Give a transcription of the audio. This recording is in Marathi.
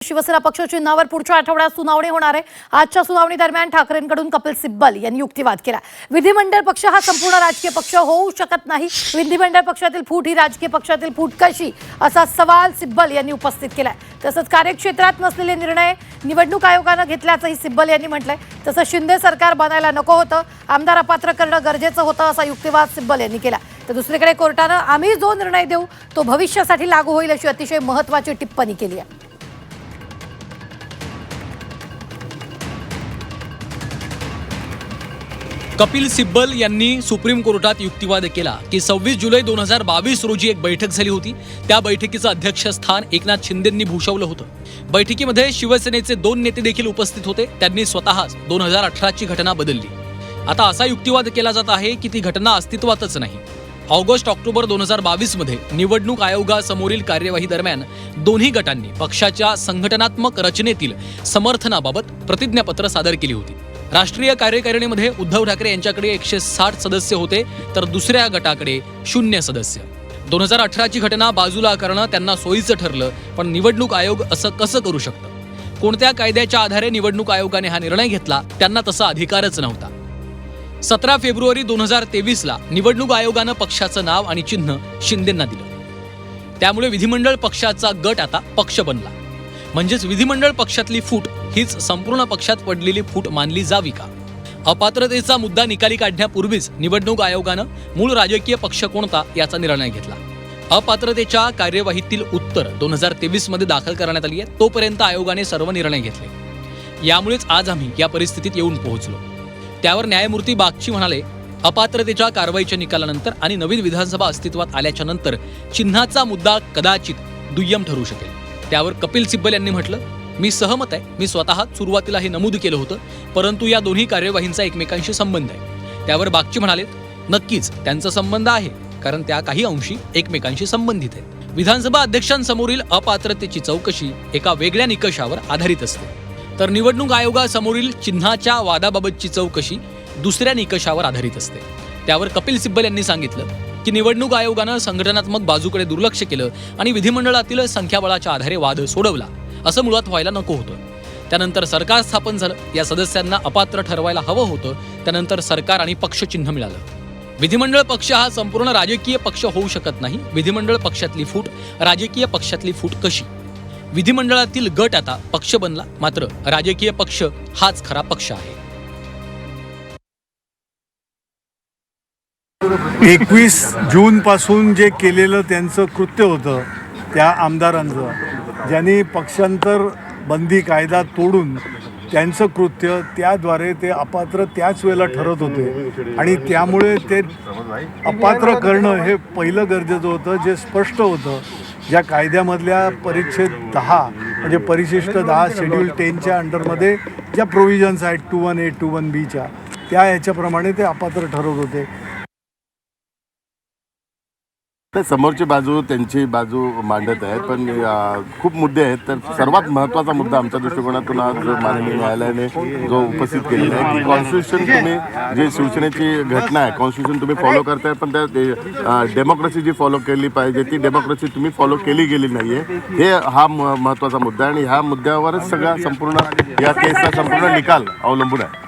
शिवसेना पक्ष चिन्हावर पुढच्या आठवड्यात सुनावणी होणार आहे। आजच्या सुनावणी दरम्यान ठाकरेंकडून कपिल सिब्बल यांनी युक्तिवाद केला। विधिमंडळ पक्ष हा संपूर्ण राजकीय पक्ष होऊ शकत नाही, विधिमंडळ पक्षातील फूट ही राजकीय पक्षातील फूट कशी, असा सवाल सिब्बल यांनी उपस्थित केलाय। तसंच कार्यक्षेत्रात नसलेले निर्णय निवडणूक आयोगाने घेतल्याचंही सिब्बल यांनी म्हटलंय। तसंच शिंदे सरकार बनायला नको होतं, आमदार अपात्र करणं गरजेचं होतं, असा युक्तिवाद सिब्बल यांनी केला। तर दुसरीकडे कोर्टाने आम्ही जो निर्णय देऊ तो भविष्यासाठी लागू होईल अशी अतिशय महत्त्वाची टिप्पणी केली आहे। कपिल सिब्बल यांनी सुप्रीम कोर्टात युक्तिवाद केला की 26 जुलै 2022 रोजी एक बैठक झाली होती। त्या बैठकीचं अध्यक्षस्थान एकनाथ शिंदेंनी भूषवलं होतं। बैठकीमध्ये शिवसेनेचे 2 नेते देखील उपस्थित होते। त्यांनी स्वतःच 2018 ची घटना बदलली। आता असा युक्तिवाद केला जात आहे की ती घटना अस्तित्वातच नाही। ऑगस्ट-ऑक्टोबर 2022 मध्ये निवडणूक आयोगासमोरील कार्यवाही दरम्यान दोन्ही गटांनी पक्षाच्या संघटनात्मक रचनेतील समर्थनाबाबत प्रतिज्ञापत्र सादर केली होती। राष्ट्रीय कार्यकारिणीमध्ये उद्धव ठाकरे यांच्याकडे 160 सदस्य होते, तर दुसऱ्या गटाकडे 0 सदस्य। 2018 ची घटना बाजूला करणं त्यांना सोयीचं ठरलं, पण निवडणूक आयोग असं कसं करू शकतं? कोणत्या कायद्याच्या आधारे निवडणूक आयोगाने हा निर्णय घेतला? त्यांना तसा अधिकारच नव्हता। 17 फेब्रुवारी 2023 ला निवडणूक आयोगानं पक्षाचं नाव आणि चिन्ह शिंदेंना दिलं। त्यामुळे विधिमंडळ पक्षाचा गट आता पक्ष बनला। म्हणजेच विधिमंडळ पक्षातली फूट हीच संपूर्ण पक्षात पडलेली फूट मानली जावी का? अपात्रतेचा मुद्दा निकाली काढण्यापूर्वीच निवडणूक आयोगानं मूळ राजकीय पक्ष कोणता याचा निर्णय घेतला। अपात्रतेच्या कार्यवाहीतील उत्तर 2023 मध्ये दाखल करण्यात आली आहे। तोपर्यंत आयोगाने सर्व निर्णय घेतले। यामुळेच आज आम्ही या परिस्थितीत येऊन पोहोचलो। त्यावर न्यायमूर्ती बागची म्हणाले, अपात्रतेच्या कारवाईच्या निकालानंतर आणि नवीन विधानसभा अस्तित्वात आल्याच्या नंतर चिन्हाचा मुद्दा कदाचित दुय्यम ठरू शकेल। त्यावर कपिल सिब्बल यांनी म्हटलं, मी सहमत आहे। मी स्वतः सुरुवातीला हे नमूद केलं होतं, परंतु या दोन्ही कार्यवाहींचा एकमेकांशी संबंध आहे। त्यावर बागची म्हणाले, नक्कीच त्यांचा संबंध आहे, कारण त्या काही अंशी एकमेकांशी संबंधित आहेत। विधानसभा अध्यक्षांसमोरील अपात्रतेची चौकशी एका वेगळ्या निकषावर आधारित असते, तर निवडणूक आयोगासमोरील चिन्हाच्या वादाबाबतची चौकशी दुसऱ्या निकषावर आधारित असते। त्यावर कपिल सिब्बल यांनी सांगितलं की निवडणूक आयोगानं संघटनात्मक बाजूकडे दुर्लक्ष केलं आणि विधिमंडळातील संख्याबळाच्या आधारे वाद सोडवला, असं मुळात व्हायला नको होतं। त्यानंतर सरकार स्थापन झालं, या सदस्यांना अपात्र ठरवायला हवं होतं। त्यानंतर सरकार आणि पक्ष चिन्ह मिळालं। विधिमंडळ पक्ष हा संपूर्ण राजकीय पक्ष होऊ शकत नाही। विधिमंडळ पक्षातली फूट राजकीय पक्षातली फूट कशी? विधिमंडळातील गट आता पक्ष बनला, मात्र राजकीय पक्ष हाच खरा पक्ष आहे। 21 जून पासून जे केलेलं त्यांचं कृत्य होतं, त्या आमदारांचं, ज्यांनी पक्षांतर बंदी कायदा तोडून त्यांचं कृत्य, त्याद्वारे ते अपात्र त्याच वेळेला ठरत होते आणि त्यामुळे ते अपात्र करणं हे पहिलं गरजेचं होतं, जे स्पष्ट होतं। ज्या कायद्यामधल्या परिच्छेद 10 म्हणजे परिशिष्ट 10 शेड्यूल 10च्या अंडरमध्ये ज्या प्रोव्हिजन्स आहेत 21A 21Bच्या, त्या ह्याच्याप्रमाणे ते अपात्र ठरत होते। समोरची बाजू त्यांची बाजू मांडत आहेत, पण खूप मुद्दे आहेत। तर सर्वात महत्त्वाचा मुद्दा आमच्या दृष्टिकोनातून आज माननीय न्यायालयाने जो उपस्थित केलेला आहे की कॉन्स्टिट्यूशन तुम्ही जे शिवसेनेची घटना आहे, कॉन्स्टिट्यूशन तुम्ही फॉलो करताय, पण त्या डेमोक्रेसी जी फॉलो केली पाहिजे ती डेमोक्रेसी तुम्ही फॉलो केली गेली नाही आहे, हे हा महत्त्वाचा मुद्दा आहे। आणि ह्या मुद्द्यावरच सगळा संपूर्ण या केसचा संपूर्ण निकाल अवलंबून आहे।